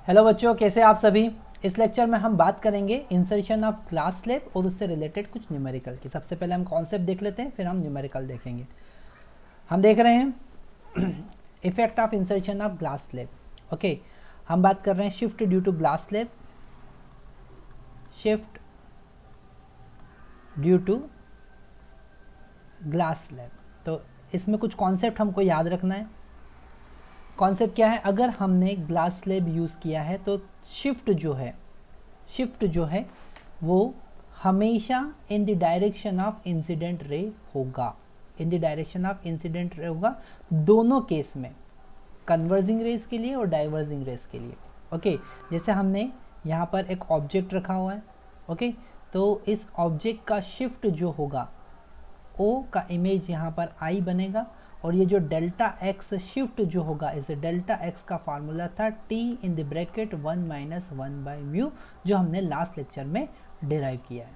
Hello बच्चों, कैसे आप सभी। इस लेक्चर में हम बात करेंगे इंसर्शन ऑफ ग्लास स्लैब और उससे रिलेटेड कुछ न्यूमेरिकल की। सबसे पहले हम कॉन्सेप्ट देख लेते हैं, फिर हम न्यूमेरिकल देखेंगे। हम देख रहे हैं effect of insertion of glass slab. Okay, हम बात कर रहे हैं shift due to glass slab, shift due to glass slab. तो इसमें कुछ कॉन्सेप्ट हमको याद रखना है। कॉन्सेप्ट क्या है? अगर हमने ग्लास स्लैब यूज़ किया है तो शिफ्ट जो है वो हमेशा in the direction of incident ray होगा। In the direction of incident ray होगा दोनों केस में, कन्वर्जिंग रेस के लिए और डाइवर्जिंग रेस के लिए। ओके, जैसे हमने यहाँ पर एक ऑब्जेक्ट रखा हुआ है। ओके, तो इस ऑब्जेक्ट का शिफ्ट जो होगा, ओ का इमेज यहाँ पर आई बनेगा, और ये जो डेल्टा एक्स शिफ्ट जो होगा, इस डेल्टा एक्स का फार्मूला था T in the bracket 1 minus 1 by mu, जो हमने लास्ट लेक्चर में डिराइव किया है।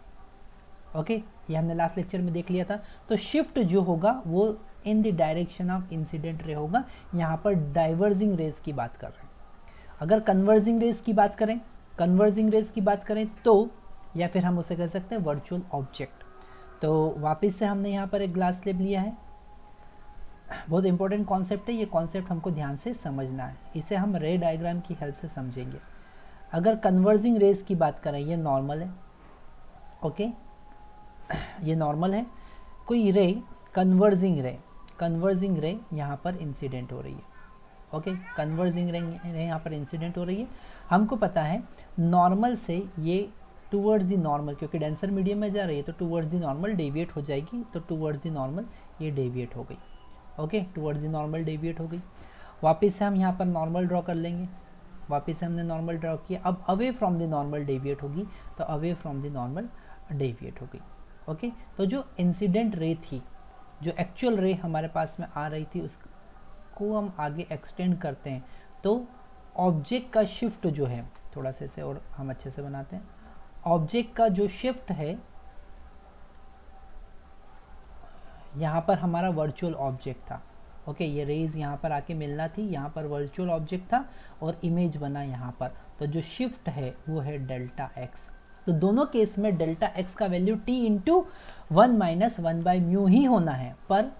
ओके, ये हमने लास्ट लेक्चर में देख लिया था। तो शिफ्ट जो होगा वो इन the direction of incident ray होगा। यहाँ पर डाइवर्जिंग रेस की बात कर रहे हैं। अगर कन्वर्जिंग रेस की बात करें तो, या फिर हम उसे कह सकते हैं वर्चुअल ऑब्जेक्ट। तो वापस से हमने यहाँ पर एक ग्लास स्लैब लिया है। बहुत इंपॉर्टेंट कॉन्सेप्ट है ये, कॉन्सेप्ट हमको ध्यान से समझना है। इसे हम रे डायग्राम की हेल्प से समझेंगे। अगर कन्वर्जिंग रेस की बात करें, ये नॉर्मल है। ओके, ये नॉर्मल है। कोई रे कन्वर्जिंग रे यहाँ पर इंसिडेंट हो रही है। ओके, कन्वर्जिंग रे यहाँ पर इंसिडेंट हो रही है। हमको पता है नॉर्मल से ये टूवर्ड्स द नॉर्मल, क्योंकि डेंसर मीडियम में जा रही है तो टूवर्ड्स द नॉर्मल डेविएट हो जाएगी। तो टूवर्ड्स द नॉर्मल ये डेविएट हो गई। Okay, towards the normal deviate हो गई। वापस से हम यहाँ पर नॉर्मल ड्रॉ कर लेंगे। वापस से हमने नॉर्मल ड्रॉ किया, अब away from the normal deviate होगी, तो away from the normal deviate हो गई। ओके, तो जो इंसिडेंट रे थी, जो एक्चुअल रे हमारे पास में आ रही थी, उसको हम आगे एक्सटेंड करते हैं। तो ऑब्जेक्ट का शिफ्ट जो है, थोड़ा सा इसे और हम अच्छे से बनाते हैं। ऑब्जेक्ट का जो शिफ्ट है, यहाँ पर हमारा वर्चुअल ऑब्जेक्ट था। ओके, ये रेज यहाँ पर आके मिलना थी, यहाँ पर वर्चुअल ऑब्जेक्ट था और इमेज बना यहाँ पर। तो जो शिफ्ट है वो है डेल्टा एक्स। तो दोनों केस में डेल्टा एक्स का value t into 1 minus 1 by mu ही होना है। पर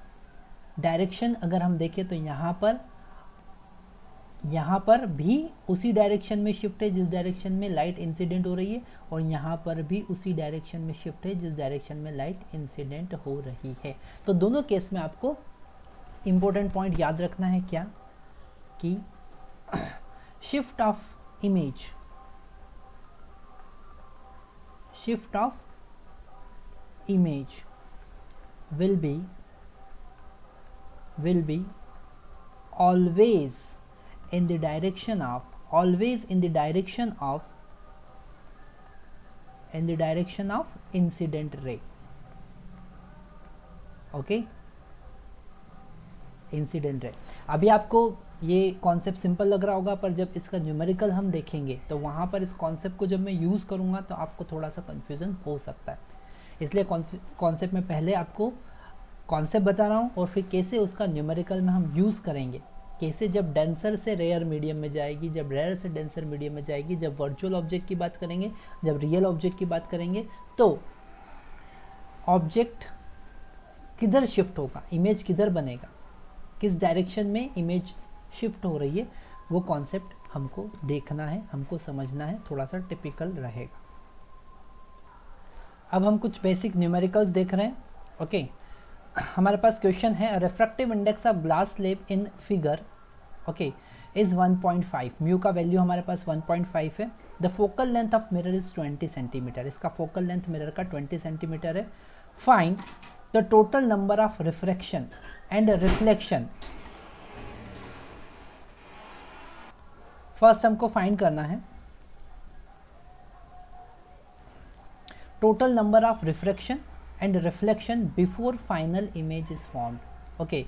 डायरेक्शन अगर हम देखें तो यहाँ पर भी उसी डायरेक्शन में शिफ्ट है जिस डायरेक्शन में लाइट इंसिडेंट हो रही है, और यहाँ पर भी उसी डायरेक्शन में शिफ्ट है जिस डायरेक्शन में लाइट इंसिडेंट हो रही है। तो दोनों केस में आपको इंपॉर्टेंट पॉइंट याद रखना है क्या, कि shift of image will be always in the direction of incident ray. Okay, incident ray. अभी आपको ये कॉन्सेप्ट सिंपल लग रहा होगा, पर जब इसका न्यूमेरिकल हम देखेंगे तो वहाँ पर इस कॉन्सेप्ट को जब मैं यूज़ करूँगा तो आपको थोड़ा सा कन्फ्यूज़न हो सकता है। इसलिए कॉन्सेप्ट में पहले आपको कॉन्सेप्ट बता रहा हूँ, और फिर कैसे उसका न्यूमेरिकल में हम यूज़ करेंगे। कैसे जब डेंसर से रेयर मीडियम में जाएगी, जब रेयर से डेंसर मीडियम में जाएगी, जब वर्चुअल ऑब्जेक्ट की बात करेंगे, जब रियल ऑब्जेक्ट की बात करेंगे, तो ऑब्जेक्ट किधर शिफ्ट होगा, इमेज किधर बनेगा, किस डायरेक्शन में इमेज शिफ्ट हो रही है, वो कॉन्सेप्ट हमको देखना है, हमको समझना है, थोड़ा सा टिपिकल रहेगा। अब हम कुछ बेसिक न्यूमेरिकल्स देख रहे हैं। ओके, हमारे पास क्वेश्चन है, refractive index of glass slab in figure okay is 1.5। Mu का वैल्यू हमारे पास 1.5 है। The focal length of mirror is 20 centimetre. इसका फोकल लेंथ मिरर का 20 सेंटीमीटर है। Find the total number of refraction and reflection. First हमको find करना है total number of refraction and reflection before final image is formed. Okay,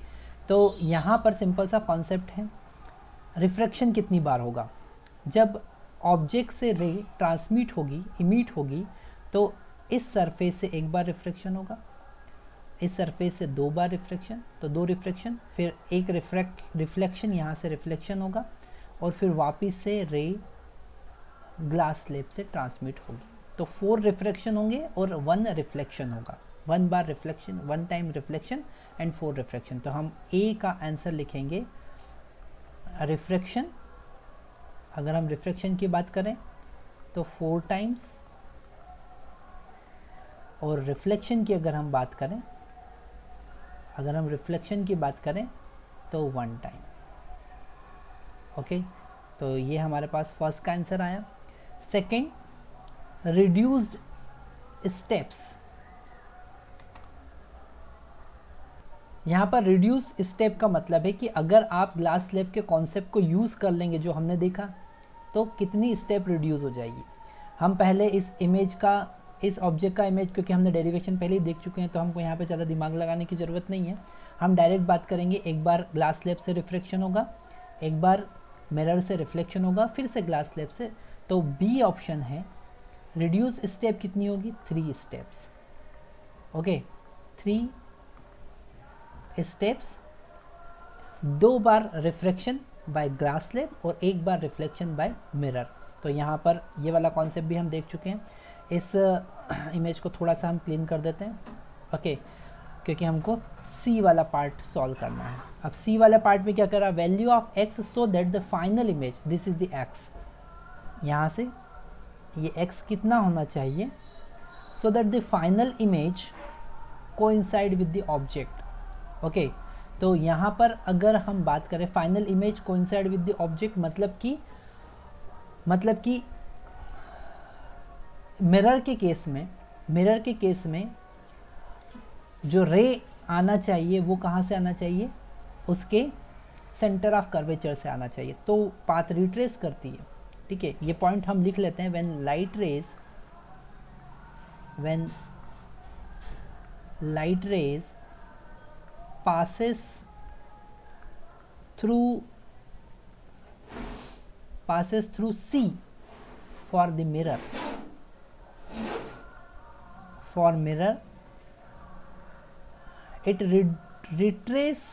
तो यहाँ पर simple सा कॉन्सेप्ट है, रिफ्रैक्शन कितनी बार होगा। जब ऑब्जेक्ट से रे ट्रांसमिट होगी, इमिट होगी, तो इस सरफेस से एक बार रिफ्रैक्शन होगा, इस सरफेस से 2 बार रिफ्रैक्शन, तो 2 रिफ्रैक्शन, फिर एक रिफ्लेक्शन यहाँ से रिफ्लेक्शन होगा, और फिर वापस से रे ग्लास स्लेब से ट्रांसमिट होगी। तो 4 रिफ्रैक्शन होंगे और 1 रिफ्लेक्शन होगा, 1 बार reflection, 1 time reflection and 4 refraction. तो हम ए का आंसर लिखेंगे रिफ्रैक्शन। अगर हम रिफ्रैक्शन की बात करें तो 4 टाइम्स, और रिफ्लेक्शन की अगर हम बात करें, अगर हम रिफ्लेक्शन की बात करें तो 1 टाइम। ओके, तो ये हमारे पास फर्स्ट का आंसर आया। Second, reduced steps. यहाँ पर रिड्यूस स्टेप का मतलब है कि अगर आप ग्लास स्लैब के कॉन्सेप्ट को यूज़ कर लेंगे जो हमने देखा, तो कितनी स्टेप रिड्यूस हो जाएगी। हम पहले इस इमेज का, इस ऑब्जेक्ट का इमेज, क्योंकि हमने डेरिवेशन पहले ही देख चुके हैं तो हमको यहाँ पे ज़्यादा दिमाग लगाने की ज़रूरत नहीं है। हम डायरेक्ट बात करेंगे, एक बार ग्लास स्लैब से रिफ्लेक्शन होगा, एक बार मिरर से रिफ्लेक्शन होगा, फिर से ग्लास स्लैब से। तो बी ऑप्शन है, रिड्यूस स्टेप कितनी होगी, 3 स्टेप्स। ओके, 3 स्टेप्स, 2 बार रिफ्रैक्शन बाय ग्लास स्लैब और 1 बार रिफ्लेक्शन बाय मिरर। तो यहाँ पर ये वाला कॉन्सेप्ट भी हम देख चुके हैं। इस इमेज को थोड़ा सा हम क्लीन कर देते हैं, ओके, क्योंकि हमको सी वाला पार्ट सॉल्व करना है। अब सी वाले पार्ट में क्या करा, value of x so that the final image, this is the x, यहाँ से ये एक्स कितना होना चाहिए, so that the final image coincide with the object. Okay, तो यहाँ पर अगर हम बात करें final image coincide with the object, मतलब कि मिरर के केस में जो रे आना चाहिए वो कहाँ से आना चाहिए, उसके सेंटर ऑफ कर्वेचर से आना चाहिए। तो पाथ रिट्रेस करती है, ठीक है, ये पॉइंट हम लिख लेते हैं। When light rays passes through C for the mirror, it retrace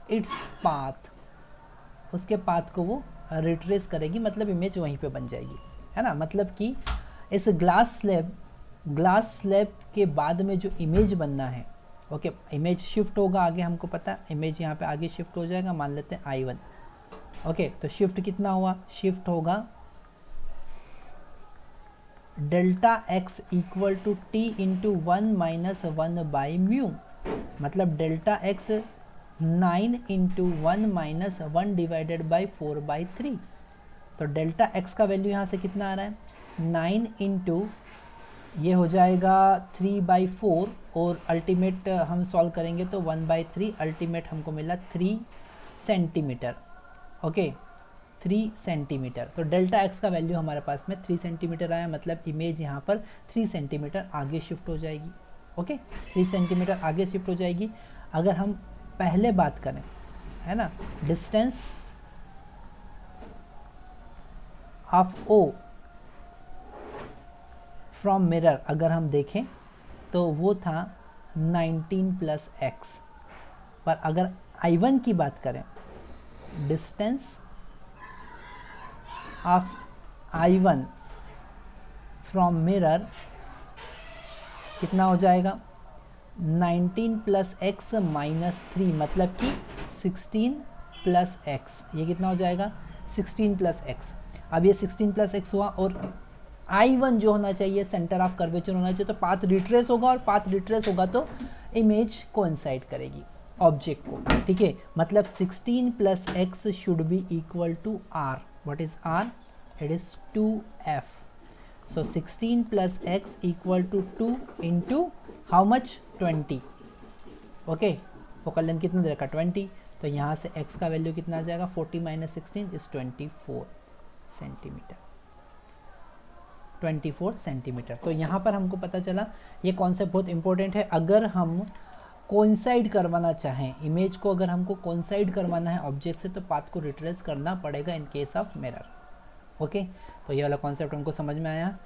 its path, उसके पाथ को वो रिट्रेस करेगी, मतलब इमेज वहीं पे बन जाएगी, है ना। मतलब कि इस ग्लास स्लैब के बाद में जो इमेज बनना है, ओके, इमेज शिफ्ट होगा आगे, हमको पता है इमेज यहाँ पे आगे शिफ्ट हो जाएगा, मान लेते हैं I1। ओके, तो शिफ्ट कितना हुआ, शिफ्ट होगा delta x equal to t into 1 minus 1 by mu, मतलब delta x 9 into 1 minus 1 divided by 4/3। तो डेल्टा एक्स का वैल्यू यहाँ से कितना आ रहा है, 9 इंटू ये हो जाएगा 3/4, और अल्टीमेट हम सॉल्व करेंगे तो 1/3, अल्टीमेट हमको मिला 3 सेंटीमीटर। Okay, 3 centimetre. तो डेल्टा एक्स का वैल्यू हमारे पास में 3 सेंटीमीटर आया, मतलब इमेज यहाँ पर 3 सेंटीमीटर आगे शिफ्ट हो जाएगी। ओके, 3 सेंटीमीटर आगे शिफ्ट हो जाएगी। अगर हम पहले बात करें, है ना, distance of O from mirror अगर हम देखें तो वो था 19 प्लस एक्स, पर अगर I1 की बात करें, distance of I1 from mirror कितना हो जाएगा, 19 प्लस एक्स माइनस 3, मतलब कि 16 प्लस एक्स। ये कितना हो जाएगा, 16 प्लस एक्स। अब ये 16 प्लस एक्स हुआ, और I1 जो होना चाहिए सेंटर ऑफ कर्वेचर होना चाहिए, तो पाथ रिट्रेस होगा, और पाथ रिट्रेस होगा तो इमेज कोइंसाइड करेगी ऑब्जेक्ट को, ठीक है। मतलब 16 plus X should be equal to R। What is R? It is 2F। So 16 plus X equal to 2 into how much, 20। Okay, focal length कितना दे रखा, 20। तो यहाँ से x का वैल्यू कितना आ जाएगा, 40 माइनस 16 इज 24 सेंटीमीटर, 24 सेंटीमीटर। तो यहाँ पर हमको पता चला ये कॉन्सेप्ट बहुत इंपॉर्टेंट है। अगर हम कोइंसाइड करवाना चाहें इमेज को, अगर हमको कोइंसाइड करवाना है ऑब्जेक्ट से, तो पाथ को रिट्रेस करना पड़ेगा in case of mirror. Okay, तो ये वाला कॉन्सेप्ट हमको समझ में आया।